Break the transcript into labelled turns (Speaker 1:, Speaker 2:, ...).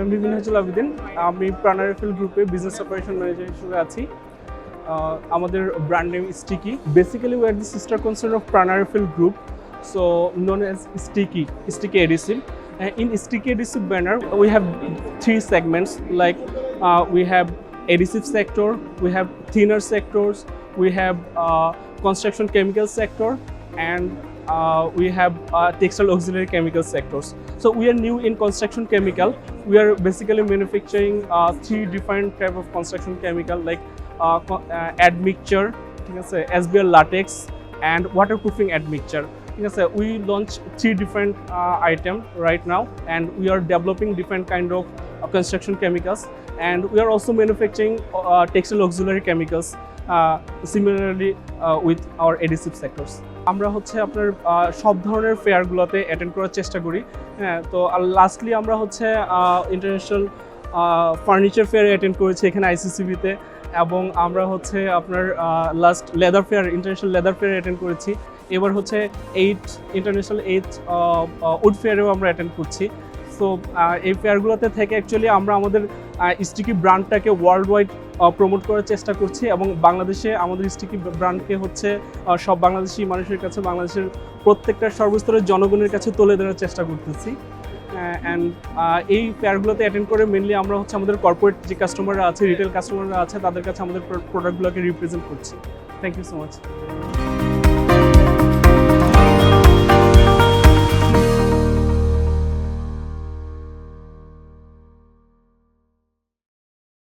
Speaker 1: আমি বিপিন আবেদিন। আমি প্রাণা রেফেল গ্রুপে বিজনেস অপারেশন ম্যানেজার হিসেবে আছি। আমাদের brand name Sticky. Basically we are the sister concern of PRAN RFL group, so known as Sticky Adhesive. In Sticky Adhesive banner, we have three segments, like we have adhesive sector, we have thinner sectors, we have construction chemical sector, and we have textile auxiliary chemical sectors. So we are new in construction chemical. We are basically manufacturing three different type of construction chemical, like admixture, SBL latex, and waterproofing admixture. We launch three different items right now, and we are developing different kind of construction chemicals, and we are also manufacturing textile auxiliary chemicals similarly with our adhesive sectors. আমরা হচ্ছে আপনার সব ধরনের ফেয়ারগুলোতে attend করার চেষ্টা করি। হ্যাঁ, তো লাস্টলি আমরা হচ্ছে ইন্টারন্যাশনাল ফার্নিচার ফেয়ারে অ্যাটেন্ড করেছি এখানে আইসিসিবিতে, এবং আমরা হচ্ছে আপনার last leather fair, international leather ফেয়ারে অ্যাটেন্ড করেছি। এবার হচ্ছে ইন্টারন্যাশনাল উড ফেয়ারেও আমরা অ্যাটেন্ড করছি। সো এই ফেয়ারগুলোতে থেকে অ্যাকচুয়ালি আমরা আমাদের স্টিকি ব্র্যান্ডটাকে ওয়ার্ল্ড ওয়াইড প্রমোট করার চেষ্টা করছি, এবং বাংলাদেশে আমাদের স্টিকি ব্র্যান্ডকে হচ্ছে সব বাংলাদেশি মানুষের কাছে, বাংলাদেশের প্রত্যেকটা সর্বস্তরের জনগণের কাছে তুলে ধরার চেষ্টা করতেছি। অ্যান্ড এই ফেয়ারগুলোতে অ্যাটেন্ড করে মেনলি আমরা হচ্ছে আমাদের কর্পোরেট যে কাস্টমাররা আছে, রিটেল কাস্টমাররা আছে, তাদের কাছে আমাদের প্রোডাক্টগুলোকে রিপ্রেজেন্ট করছি। Thank you so much.